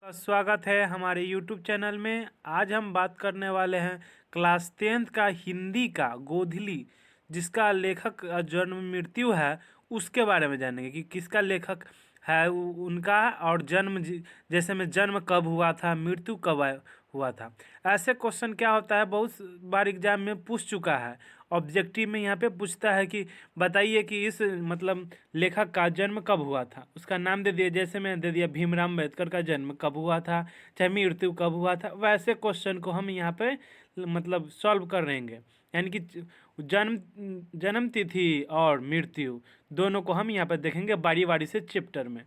स्वागत है हमारे YouTube चैनल में। आज हम बात करने वाले हैं क्लास 10th का हिंदी का गोधली, जिसका लेखक जन्म मृत्यु है उसके बारे में जानेंगे कि किसका लेखक है उनका, और जैसे में जन्म कब हुआ था, मृत्यु कब हुआ था। ऐसे क्वेश्चन क्या होता है, बहुत बार एग्जाम में पूछ चुका है। ऑब्जेक्टिव में यहाँ पे पूछता है कि बताइए कि इस मतलब लेखक का जन्म कब हुआ था, उसका नाम दे दिया। जैसे मैंने दे दिया भीमराव अम्बेडकर का जन्म कब हुआ था, चाहे मृत्यु कब हुआ था। वैसे क्वेश्चन को हम यहाँ पे मतलब सॉल्व कर रहेंगे, यानी कि जन्म तिथि और मृत्यु दोनों को हम यहाँ पे देखेंगे बारी बारी से चैप्टर में।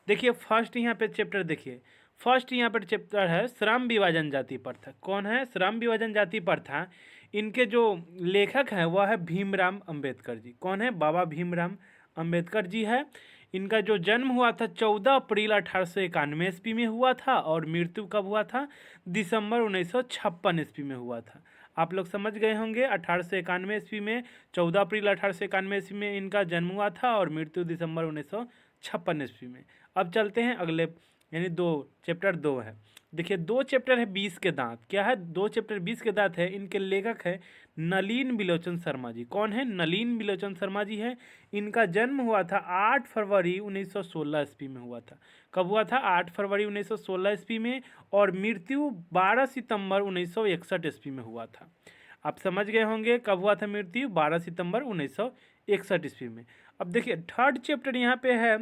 देखिए फर्स्ट यहाँ पे चैप्टर देखिए, फर्स्ट यहाँ पर चैप्टर है श्रम विभाजन जाति प्रथा। कौन है? श्रम विभाजन जाति प्रथा। इनके जो लेखक हैं वह है भीमराव अंबेडकर जी। कौन है? बाबा भीमराव अंबेडकर जी है। इनका जो जन्म हुआ था 14 अप्रैल 1891 ईस्वी में हुआ था, और मृत्यु कब हुआ था? दिसंबर 1956 ईस्वी में हुआ था। आप लोग समझ गए होंगे, 1891 ईस्वी में 14 अप्रैल 1891 ईस्वी में इनका जन्म हुआ था, और मृत्यु दिसंबर 1956 ईस्वी में। अब चलते हैं अगले, यानी चैप्टर 2 है। देखिए 2 चैप्टर है 20 के दांत। क्या है? 2 चैप्टर 20 के दांत है। इनके लेखक है नलिन बिलोचन शर्मा जी। कौन है? नलिन बिलोचन शर्मा जी है। इनका जन्म हुआ था 8 फरवरी 1916 ईस्वी में हुआ था। कब हुआ था? 8 फरवरी 1916 ईस्वी में, और मृत्यु 12 सितंबर 1961 ईस्वी में हुआ था। आप समझ गए होंगे कब हुआ था मृत्यु? 12 सितंबर 1961 ईस्वी में। अब देखिए थर्ड चैप्टर यहाँ पे है,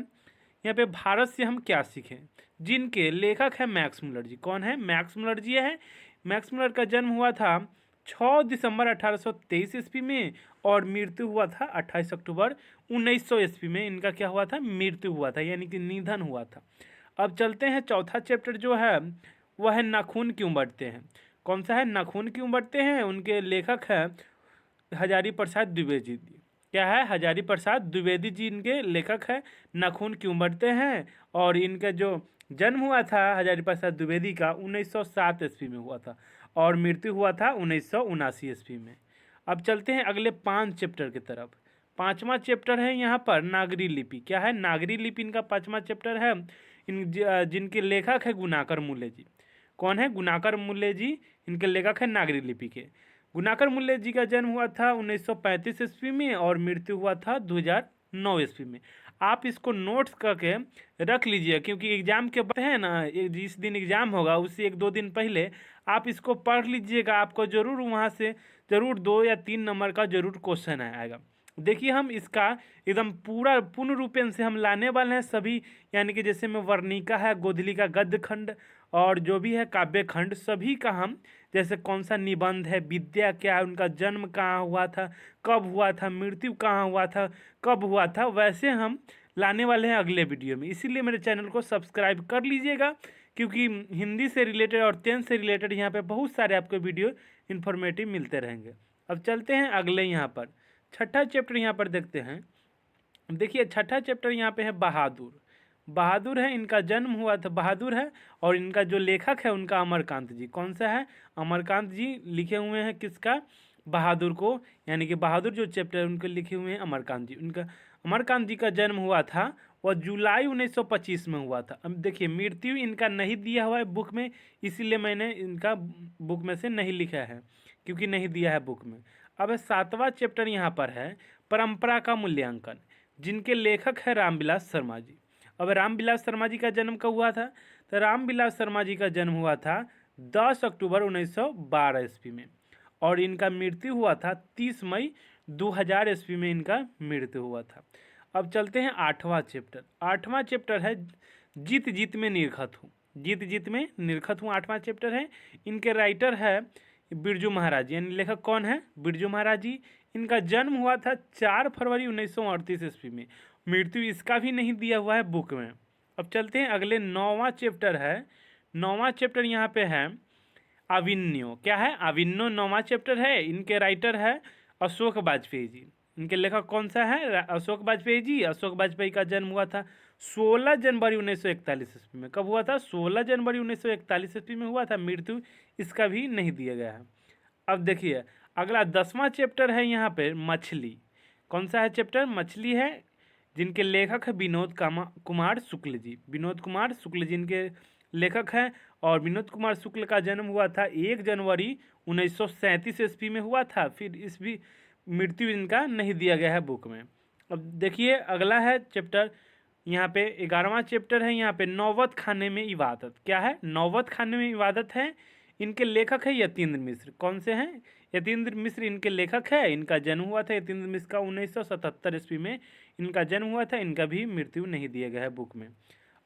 यहाँ पे भारत से हम क्या सीखें, जिनके लेखक है मैक्स मुलर जी। कौन है? मैक्स मुलर जी है। मैक्स मुलर का जन्म हुआ था 6 दिसंबर 1823 ईस्वी में, और मृत्यु हुआ था 28 अक्टूबर 1900 ईस्वी में। इनका क्या हुआ था? मृत्यु हुआ था, यानी कि निधन हुआ था। अब चलते हैं चौथा चैप्टर जो है वह है नाखून क्यों बढ़ते हैं। कौन सा है? नाखून क्यों बढ़ते हैं। उनके लेखक है हजारी प्रसाद द्विवेदी जी। क्या है? हजारी प्रसाद द्विवेदी जी इनके लेखक है। नाखून क्यों बढ़ते हैं, और इनका जो जन्म हुआ था हजारी प्रसाद द्विवेदी का 1907 ईस्वी में हुआ था, और मृत्यु हुआ था 1979 ईस्वी में। अब चलते हैं अगले 5 चैप्टर की तरफ। 5वां चैप्टर है यहाँ पर नागरी लिपि। क्या है? नागरी लिपि इनका 5वां चैप्टर है। जिनके लेखक है गुणाकर मूल्य जी। कौन है? गुणाकर मूल्य जी इनके लेखक है नागरी लिपि के। गुणाकर मूल्य जी का जन्म हुआ था 1935 ईस्वी में, और मृत्यु हुआ था 2009 ईस्वी में। आप इसको नोट्स करके रख लीजिए, क्योंकि एग्जाम के बाद है ना, जिस दिन एग्जाम होगा उससे 1-2 दिन पहले आप इसको पढ़ लीजिएगा। आपको ज़रूर वहाँ से ज़रूर 2 या 3 नंबर का ज़रूर क्वेश्चन आएगा। देखिए हम इसका एकदम पूर्ण रूपेण से हम लाने वाले हैं सभी, यानी कि जैसे में वर्णिका है, गोधली का गद्य खंड, और जो भी है काव्य खंड, सभी का हम, जैसे कौन सा निबंध है, विद्या क्या है, उनका जन्म कहाँ हुआ था, कब हुआ था, मृत्यु कहाँ हुआ था, कब हुआ था, वैसे हम लाने वाले हैं अगले वीडियो में। इसीलिए मेरे चैनल को सब्सक्राइब कर लीजिएगा, क्योंकि हिंदी से रिलेटेड और 10th से रिलेटेड यहाँ पे बहुत सारे आपको वीडियो इन्फॉर्मेटिव मिलते रहेंगे। अब चलते हैं अगले, यहाँ पर छठा चैप्टर यहाँ पर देखते हैं। देखिए छठा चैप्टर यहाँ पे है बहादुर। बहादुर है, इनका जन्म हुआ था, बहादुर है, और इनका जो लेखक है उनका अमरकांत जी। कौन सा है? अमरकांत जी लिखे हुए हैं किसका? बहादुर को, यानी कि बहादुर जो चैप्टर उनके लिखे हुए हैं अमरकांत जी। उनका अमरकांत जी का जन्म हुआ था वह जुलाई 1925 में हुआ था। अब देखिए मृत्यु इनका नहीं दिया हुआ है बुक में, इसीलिए मैंने इनका बुक में से नहीं लिखा है, क्योंकि नहीं दिया है बुक में। अब 7वां चैप्टर यहाँ पर है परंपरा का मूल्यांकन, जिनके लेखक है रामविलास शर्मा जी। अब रामविलास शर्मा जी का जन्म कब हुआ था? तो रामविलास शर्मा जी का जन्म हुआ था 10 अक्टूबर 1912 ईस्वी में, और इनका मृत्यु हुआ था 30 मई 2000 ईस्वी में इनका मृत्यु हुआ था। अब चलते हैं 8वां चैप्टर। 8वां चैप्टर है जीत जीत में निरखत हूँ। जीत जीत में निरखत हूँ 8वां चैप्टर है। इनके राइटर है बिरजू महाराज, यानी लेखक कौन है? बिरजू महाराज जी। इनका जन्म हुआ था 4 फरवरी 1938 ईस्वी में। मृत्यु इसका भी नहीं दिया हुआ है बुक में। अब चलते हैं अगले 9वां चैप्टर है। 9वां चैप्टर यहाँ पे है अविन्यो। क्या है? अविन्यो 9वां चैप्टर है। इनके राइटर है अशोक वाजपेयी जी। इनके लेखक कौन सा है? अशोक वाजपेयी जी। अशोक वाजपेयी का जन्म हुआ था 16 जनवरी 1941 ईस्वी में। कब हुआ था? 16 जनवरी 1941 ईस्वी में हुआ था। मृत्यु इसका भी नहीं दिया गया है। अब देखिए अगला 10वां चैप्टर है यहाँ पे मछली। कौन सा है चैप्टर? मछली है, जिनके लेखक है विनोद कुमार शुक्ल जी। विनोद कुमार शुक्ल जी इनके लेखक हैं। और विनोद कुमार शुक्ल का जन्म हुआ था 1 जनवरी 1937 ईस्वी में हुआ था। फिर इस भी मृत्यु इनका नहीं दिया गया है बुक में। अब देखिए अगला है चैप्टर, यहाँ पे 11वां चैप्टर है। यहाँ पे नौबत खाने में इबादत। क्या है? नौबत खाने में इबादत है। इनके लेखक है यतीन्द्र मिश्र। कौन से हैं? यतीन्द्र मिश्र इनके लेखक है। इनका जन्म हुआ था यतीन्द्र मिश्र का 1977 ईस्वी में इनका जन्म हुआ था। इनका भी मृत्यु नहीं दिया गया है बुक में।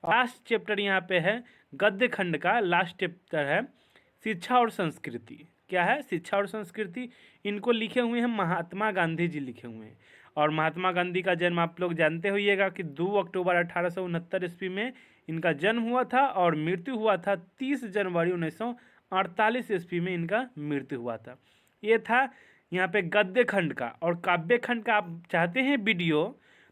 लास्ट चैप्टर यहाँ पे है गद्य खंड का लास्ट चैप्टर है शिक्षा और संस्कृति। क्या है? शिक्षा और संस्कृति। इनको लिखे हुए हैं महात्मा गांधी जी लिखे हुए हैं। और महात्मा गांधी का जन्म आप लोग जानते होइएगा कि 2 अक्टूबर 1869 ईस्वी में इनका जन्म हुआ था और मृत्यु हुआ था 30 जनवरी 1948 ईस्वी में इनका मृत्यु हुआ था। ये था यहाँ पे गद्य खंड का। और काव्य खंड का आप चाहते हैं वीडियो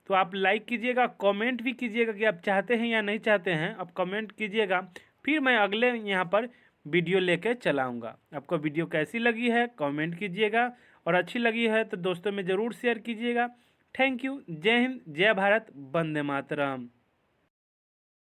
तो आप लाइक कीजिएगा, कमेंट भी कीजिएगा कि आप चाहते हैं या नहीं चाहते हैं। आप कमेंट कीजिएगा, फिर मैं अगले यहाँ पर वीडियो लेके चलाऊँगा। आपको वीडियो कैसी लगी है कमेंट कीजिएगा, और अच्छी लगी है तो दोस्तों में ज़रूर शेयर कीजिएगा। Thank you. जय हिंद, जय भारत, वंदे मातरम।